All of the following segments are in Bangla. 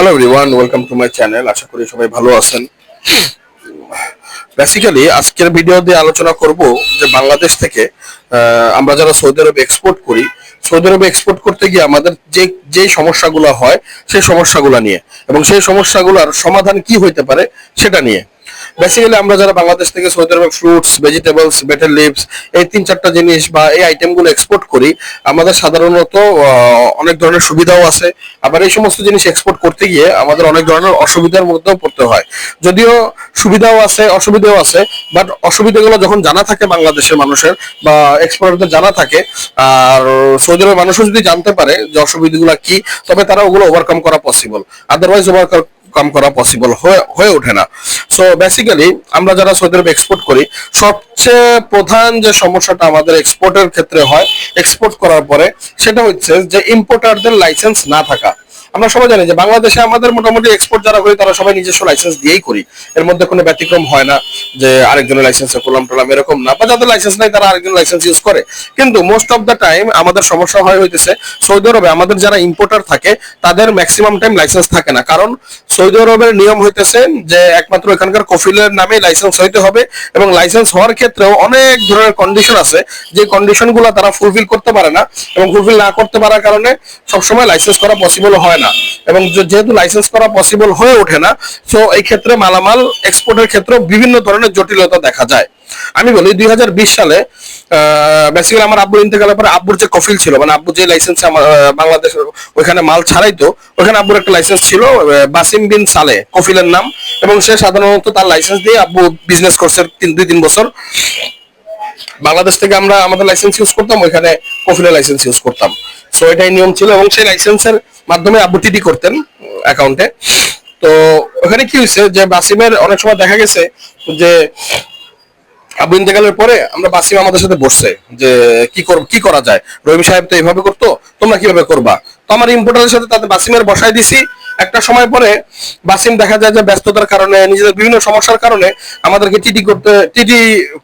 Hello everyone, welcome to my channel. আশা করি সবাই ভালো আছেন। বেসিক্যালি আজকের ভিডিও দিয়ে আলোচনা করব যে বাংলাদেশ থেকে আমরা যারা সৌদি আরবে এক্সপোর্ট করি, সৌদি আরবে এক্সপোর্ট করতে গিয়ে আমাদের যে যে সমস্যাগুলো হয় সেই সমস্যাগুলো নিয়ে এবং সেই সমস্যাগুলোর সমাধান কি হইতে পারে সেটা নিয়ে। বেসিক্যালি আমরা যারা বাংলাদেশ থেকে সৌদি আরবে ফ্রুটস, ভেজিটেবলস, বেটার লিভস এই তিন চারটা জিনিস বা এই আইটেমগুলো এক্সপোর্ট করি, আমাদের সাধারণত অনেক ধরনের সুবিধাও আছে। আবার এই সমস্ত জিনিস এক্সপোর্ট করতে গিয়ে আমাদের অনেক ধরনের অসুবিধার মধ্যেও পড়তে হয়। যদিও সুবিধাও আছে অসুবিধাও আছে, বাট অসুবিধাগুলো যখন জানা থাকে বাংলাদেশের মানুষের বা এক্সপোর্টারদের জানা থাকে, আর সৌদি আরবের মানুষও যদি জানতে পারে যে অসুবিধাগুলো কি, তবে তারা ওগুলো ওভারকাম করা পসিবল। আদারওয়াইজ ওভারকাম করা পসিবল হয়ে ওঠে না। সো বেসিক্যালি আমরা যারা সৌদি আরবে এক্সপোর্ট করি, সবচেয়ে প্রধান যে সমস্যাটা আমাদের এক্সপোর্টের ক্ষেত্রে হয় এক্সপোর্ট করার পরে, সেটা হচ্ছে যে ইম্পোর্টারদের লাইসেন্স না থাকা। আমরা সবাই জানি যে বাংলাদেশে আমাদের মোটামুটি এক্সপোর্ট যারা করি তারা সবাই নিজস্ব লাইসেন্স দিয়েই করি, এর মধ্যে কোনো ব্যতিক্রম হয় না যে আরেকজনের লাইসেন্সে করলাম টলাম, এরকম না। বা যাদের লাইসেন্স নাই তারা আরেকজন লাইসেন্স ইউজ করে। কিন্তু মোস্ট অফ দ্য টাইম আমাদের সমস্যা হইতেছে সৌদি আরবে আমাদের যারা ইম্পোর্টার থাকে তাদের ম্যাক্সিমাম টাইম লাইসেন্স থাকে না। কারণ সৌদি আরবের নিয়ম হইতেছে যে একমাত্র এখানকার কফিলের নামে লাইসেন্স হইতে হবে, এবং লাইসেন্স হওয়ার ক্ষেত্রেও অনেক ধরনের কন্ডিশন আছে যে কন্ডিশনগুলো তারা ফুলফিল করতে পারে না, এবং ফুলফিল না করতে পারার কারণে সবসময় লাইসেন্স করা পসিবল হয় না। এবং যেহেতু লাইসেন্স করা পসিবল হয়ে ওঠে না, সো এই ক্ষেত্রে মালামাল এক্সপোর্টের ক্ষেত্রে বিভিন্ন ধরনের জটিলতা দেখা যায়। আমি বলি 2020 সালে বেসিক্যালি আমার আব্বুর ইন্তেকালের পরে আব্বুর যে কফিল ছিল, মানে আব্বু যে লাইসেন্সে বাংলাদেশ ওইখানে মাল ছাড়াইতো, ওখানে আব্বুর একটা লাইসেন্স ছিল বাসিম বিন সালে কফিলের নাম, এবং সে সাধারণত তার লাইসেন্স দিয়ে আব্বু বিজনেস করছে 2-3 বছর। বাংলাদেশ থেকে আমরা আমাদের লাইসেন্স ইউজ করতাম, ওইখানে কফিলের লাইসেন্স ইউজ করতাম। সো এটাই নিয়ম ছিল, এবং সেই লাইসেন্সের মাধ্যমে আব্বু টিডি করতেন অ্যাকাউন্টে। তো ওখানে কি হয়েছে যে বাসিমের অনেক সময় দেখা গেছে যে আব্বু ইন্তেকালের পরে আমরা বাসিম আমাদের সাথে বসছে যে কি করা যায়, রহিম সাহেব তো এইভাবে করতো, তোমরা কিভাবে করবা। তো আমার ইম্পোর্টারের সাথে তাদের বাসিমের বসায় দিছি। একটা সময় পরে বাসিম দেখা যায় যে ব্যস্ততার কারণে, নিজেদের বিভিন্ন সমস্যার কারণে আমাদেরকে টিটি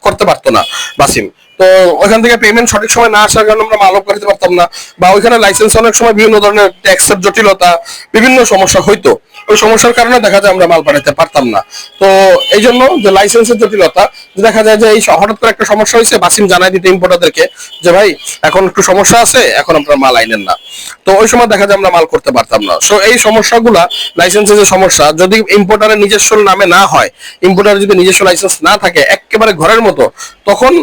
করতে পারতো না বাসিম। তো ওইখান থেকে পেমেন্ট সঠিক সময় না আসার কারণে আমরা মালও করতে পারতাম না, বা ওইখানে লাইসেন্স অনেক সময় বিভিন্ন ধরনের ট্যাক্সের জটিলতা, বিভিন্ন সমস্যা হইতো। ওই সমস্যার কারণে দেখা যায় আমরা মাল পাঠাতে পারতাম না। তো এই জন্য যে লাইসেন্সের জটিলতা, দেখা যায় যে এই হঠাৎ করে একটা সমস্যা হয়েছে, বাসিম জানাই দিতে ইম্পোর্টারদেরকে যে ভাই এখন একটু সমস্যা আছে, এখন আপনারা মাল আইনেন না। তো ওই সময় দেখা যায় আমরা মাল করতে পারতাম না। সো এই সমস্যাগুলা, লাইসেন্সের যে সমস্যা, যদি ইম্পোর্টারের নিজস্ব নামে না হয়, ইম্পোর্টারের যদি নিজস্ব লাইসেন্স না থাকে একেবারে ঘরের মতো, তখন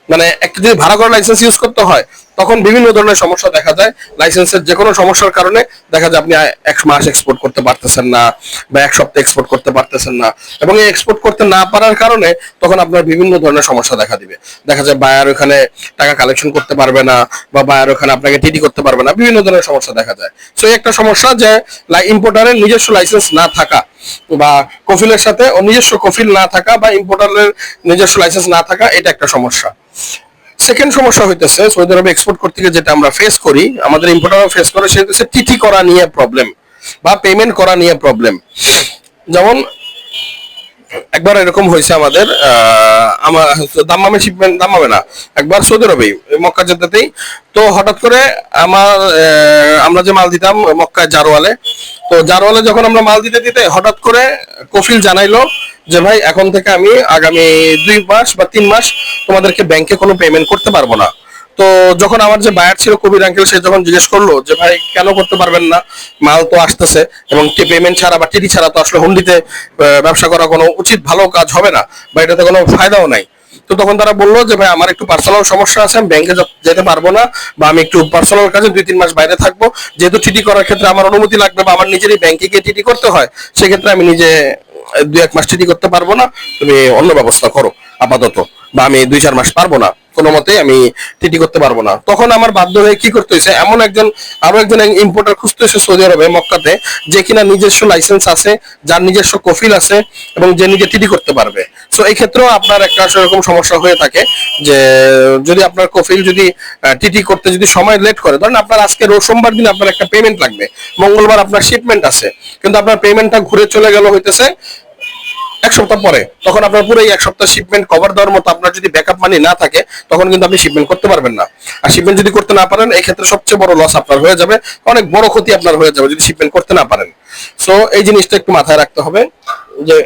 মানে একটা যদি ভাড়া করা লাইসেন্স ইউজ করতে হয়, তখন বিভিন্ন ধরনের সমস্যা দেখা যায়। লাইসেন্সের যে কোনো সমস্যার কারণে দেখা যায় আপনি 1 মাস এক্সপোর্ট করতে পারতেছেন না, বা 1 সপ্তাহ এক্সপোর্ট করতে পারতেছেন না, এবং এই এক্সপোর্ট করতে না পারার কারণে তখন আপনার বিভিন্ন ধরনের সমস্যা দেখা দিবে। দেখা যায় বায়ার ওখানে টাকা কালেকশন করতে পারবে না, বা বায়ার ওখানে আপনাকে টিডি করতে পারবে না, বিভিন্ন ধরনের সমস্যা দেখা যায়। সো এই একটা সমস্যা যে ইম্পোর্টারের নিজস্ব লাইসেন্স না থাকা, বা কফিলের সাথে নিজস্ব কফিল না থাকা, বা ইম্পোর্টারের নিজস্ব লাইসেন্স না থাকা, এটা একটা সমস্যা। সেকেন্ড সমস্যা হইতেছে সৌদি আরবে এক্সপোর্ট করতে গিয়ে যেটা আমরা ফেস করি, আমাদের ইম্পোর্টাররা ফেস করে, সেটা হচ্ছে টিটি করা নিয়ে প্রবলেম, বা পেমেন্ট করা নিয়ে প্রবলেম। যেমন একবার এরকম হয়েছে আমাদের আমার দাম্মামে শিপমেন্ট, দাম্মামে না, একবার সৌদি আরবেই মক্কা যেতেই, তো হঠাৎ করে আমরা যে মাল দিতাম মক্কায় জারোয়ালে, তো জারোয়ালে যখন আমরা মাল দিতে হঠাৎ করে কফিল জানাইলো যে ভাই এখন থেকে আমি আগামী 2 মাস বা 3 মাস তোমাদেরকে ব্যাংকে কোনো পেমেন্ট করতে পারবো না। তো যখন আমার যে বায়ার ছিল কবির আঙ্কেল, সে যখন জিজ্ঞেস করলো যে ভাই কেন করতে পারবেন না, মাল তো আসতেছে, এবং পেমেন্ট ছাড়া বা টিটি ছাড়া তো আসলে হুন্ডিতে ব্যবসা করা কোনো উচিত ভালো কাজ হবে না, বা এটাতে কোনো ফায়দাও নাই। তো তখন তারা বললো যে ভাই আমার একটু পার্সোনাল সমস্যা আছে, আমি ব্যাংকে যেতে পারবো না, বা আমি একটু পার্সোনাল কাজে 2-3 মাস বাইরে থাকবো, যেহেতু টিটি করার ক্ষেত্রে আমার অনুমতি লাগবে, বা আমার নিজেরই ব্যাংকে গিয়ে টিটি করতে হয়, সেক্ষেত্রে আমি নিজে 2-1 মাস টিটি করতে পারবো না, তুমি অন্য ব্যবস্থা করো আপাতত, বা আমি 2-4 মাস পারবো না, কোনো মতেই আমি টিটি করতে পারবো না। তখন আমার বাধ্য হয়ে কি করতে হয়েছে, আরো একজন ইম্পোর্টার খুঁজতে হয়েছে সৌদি আরবে মক্কাতে, যে কিনা নিজস্ব লাইসেন্স আছে, যার নিজস্ব কফিল আছে, এবং যে নিজে টিটি করতে পারবে। সো এই ক্ষেত্রেও আপনার একটা সেরকম সমস্যা হয়ে থাকে যে যদি আপনার কফিল যদি টিটি করতে যদি সময় লেট করে, ধরেন আপনার আজকে সোমবার দিন আপনার একটা পেমেন্ট লাগবে, মঙ্গলবার আপনার শিপমেন্ট আছে, কিন্তু আপনার পেমেন্টটা ঘুরে চলে গেল হইতেছে 1 সপ্তাহ পরে, তখন আপনার পুরো 1 সপ্তাহ শিপমেন্ট কভার দেওয়ার মতো আপনার যদি ব্যাকআপ মানি না থাকে, তখন কিন্তু আপনি শিপমেন্ট করতে পারবেন না। আর শিপমেন্ট যদি করতে না পারেন, এই ক্ষেত্রে সবচেয়ে বড় লস আপনার হয়ে যাবে, অনেক বড় ক্ষতি আপনার হয়ে যাবে যদি শিপমেন্ট করতে না পারেন। সো এই জিনিসটা একটু মাথায় রাখতে হবে যে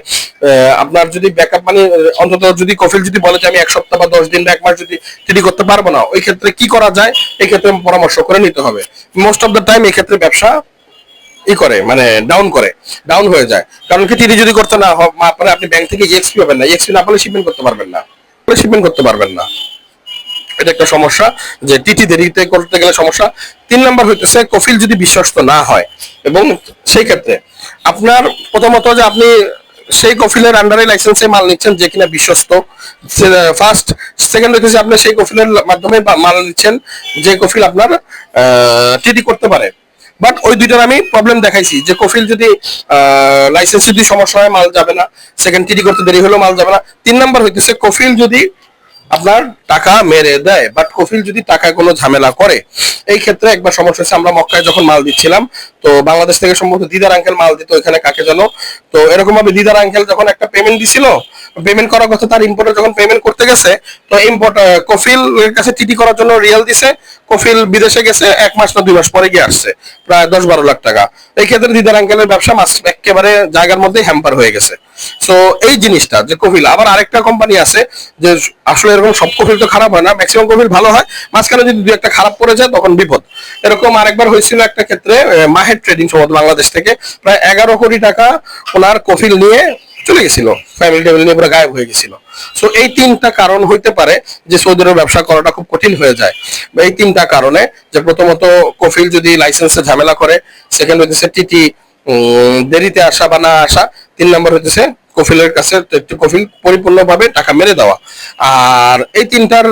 আপনার যদি ব্যাকআপ মানে অন্তত যদি কফিল যদি বলে যে আমি 1 সপ্তাহ বা 10 দিন বা 1 মাস যদি টিডি করতে পারবো না, ওই ক্ষেত্রে কি করা যায় এই ক্ষেত্রে পরামর্শ করে নিতে হবে। মোস্ট অফ দ্য টাইম এই ক্ষেত্রে ব্যবসা করে মানে ডাউন হয়ে যায়। কারণ কি টিডি যদি করতে না পারে আপনি ব্যাংক থেকে এক্সপি পাবেন না, এক্সপি না পেলে শিপমেন্ট করতে পারবেন না, এটা একটা সমস্যা যে টিটি দেরিতে করতে গেলে সমস্যা। 3 নাম্বার হইতেছে কফিল যদি বিশ্বস্ত না হয়, এবং সেই ক্ষেত্রে আপনার প্রথমত যে আপনি সেই কফিলের আন্ডারে লাইসেন্সে মাল নিচ্ছেন যে কিনা বিশ্বস্ত, ফার্স্ট। সেকেন্ড হইতেছে আপনি সেই কফিলের মাধ্যমে মাল নিচ্ছেন যে কফিল আপনার টিটি করতে পারে। বাট ওই দুইটার আমি প্রবলেম দেখাইছি যে কফিল যদি লাইসেন্স যদি সমস্যা হয় মাল যাবে না, সেকেন্ড টিটি করতে দেরি হলেও মাল যাবে না। 3 নাম্বার হইতেছে কফিল যদি আপনার টাকা মেরে দেয়, বাট কফিল যদি টাকা কোনো ঝামেলা করে। এই ক্ষেত্রে একবার সমস্যা হচ্ছে, আমরা মক্কায় যখন মাল দিচ্ছিলাম তো বাংলাদেশ থেকে সম্ভবত দিদার আঙ্কেল মাল দিত ওইখানে কাকে জানো, তো এরকম ভাবে দিদার আঙ্কেল যখন একটা পেমেন্ট দিছিল, পেমেন্ট করার কথা তার ইম্পোর্টার যখন পেমেন্ট করতে গেছে, তো ইম্পোর্ট কফিল এর কাছে টিটি করার জন্য রিয়াল দিছে, কফিল বিদেশে গেছে 1 মাস না 2 মাস পরে গিয়ে আসছে প্রায় 10-12 লাখ টাকা। এই ক্ষেত্রে দিদার আঙ্কেলের ব্যবসা একেবারে জায়গার মধ্যে হ্যাম্পার হয়ে গেছে। সো এই জিনিসটা যে কফিল, আবার আরেকটা কোম্পানি আছে যে আসলে এরকম সব কফিল তো খারাপ হয় না, ম্যাক্সিমাম কফিল ভালো হয়, মাঝখানে যদি 2-1টা খারাপ পড়ে যায় তখন বিপদ। এরকম আরেকবার হয়েছিল একটা ক্ষেত্রে, মাহের ট্রেডিং সম্ভবত বাংলাদেশ থেকে প্রায় 11 কোটি টাকা ওনার কফিল নিয়ে চলে গেছিল, ফ্যামিলি টেবিল নিয়ে পুরো গায়েব হয়ে গেছিল। সো এই 3টা কারণ হইতে পারে যে সৌদি আরবে ব্যবসা করাটা খুব কঠিন হয়ে যায়। এই 3টা কারণে, যে প্রথমত কফিল যদি লাইসেন্সে ঝামেলা করে, সেকেন্ড হইতেছে টিটি দেরিতে আসা বা না আসা, 3 নাম্বার হইতেছে কফিলের কাছে কফিল পরিপূর্ণভাবে টাকা মেরে দেওয়া। আর এই 3টার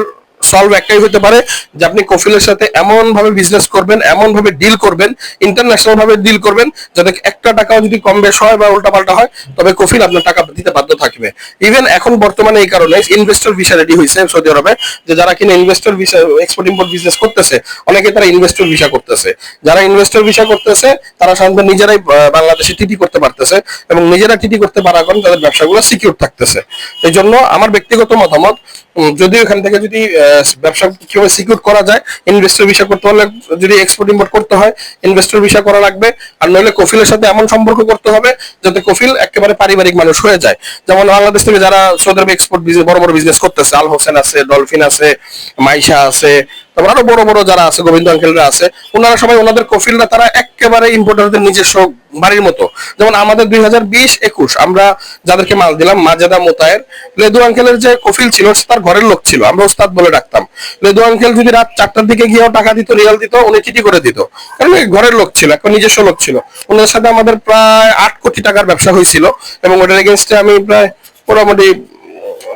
সলভ একটাই হতে পারে যে আপনি কফিলের সাথে এমন ভাবে বিজনেস করবেন, এমন ভাবে ডিল করবেন, ইন্টারন্যাশনাল ভাবে ডিল করবেন যাতে একটা টাকাও যদি কম বেশ হয় বা উল্টাপাল্টা হয় তবে কফিল আপনার টাকা দিতে বাধ্য থাকবে। ইভেন এখন বর্তমানে এই কারণে ইনভেস্টর ভিসা রেডি হয়েছে সৌদি আরবে, যে যারা কিনা investor visa export import business করতেছে, অনেকে তারা ইনভেস্টর ভিসা করতেছে। যারা ইনভেস্টর ভিসা করতেছে তারা সাধারণত নিজেরাই বাংলাদেশে টিটি করতে পারতেছে, এবং নিজেরা টিটি করতে পারার কারণে তাদের ব্যবসাগুলো সিকিউর থাকতেছে। এই জন্য আমার ব্যক্তিগত মতামত, যদি এখান থেকে যদি ব্যবসা কিভাবে সিকিউর করা যায়, ইনভেস্টর ভিসা করতে হলে যদি এক্সপোর্ট ইম্পোর্ট করতে হয় ইনভেস্টর ভিসা করা লাগবে, আর নইলে কফিলের সাথে এমন সম্পর্ক করতে হবে যাতে কফিল একেবারে পারিবারিক মানুষ হয়ে যায়। যেমন বাংলাদেশ থেকে যারা সৌদি আরবে এক্সপোর্ট বড় বড় বিজনেস করতেছে, আল হোসেন আছে, ডলফিন আছে, মাইশা আছে, তারপর আরো বড় বড় যারা আছে, গোবিন্দ আঙ্কেলরা আছে, ওনারা সবাই ওনাদের কফিলরা তারা একেবারে ইম্পোর্টারদের নিজস্ব বাড়ির মতো। যেমন আমাদের 2020-21 আমরা যাদেরকে মাল দিলাম, মাজেদা মোতায়ের, লেদু আঙ্কেলের যে কফিল ছিল তার ঘরের লোক ছিল, আমরা ওস্তাদ বলে ডাকতাম। লেদু আঙ্কেল যদি রাত 4টার দিকে গিয়েও টাকা দিত, রিয়াল দিত, উনি চিঠি করে দিত, কারণ ঘরের লোক ছিল, একটা নিজস্ব লোক ছিল। ওনাদের সাথে আমাদের প্রায় 8 কোটি টাকার ব্যবসা হয়েছিল, এবং ওটার এগেনস্টে আমি প্রায় মোটামুটি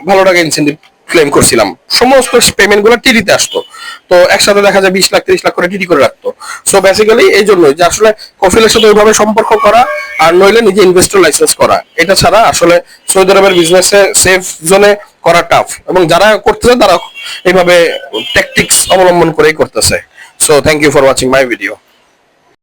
ভালো টাকা ইনসেন্টিভ ক্লেম করছিলাম। সমস্ত পেমেন্ট গুলো টিডিতে আসতো, তো একসাথে দেখা যায় 20 লাখ 30 লাখ করে টিডি করে রাখতো। সো বেসিক্যালি এই জন্যই যে আসলে কফিলের সাথে ওইভাবে সম্পর্ক করা, আর নইলে নিজে ইনভেস্টর লাইসেন্স করা, এটা ছাড়া আসলে সৌদি আরবের বিজনেসে সেফ জোনে করা টাফ, এবং যারা করতেছে তারা এইভাবে ট্যাকটিক্স অবলম্বন করেই করতেছে। So thank you for watching my video.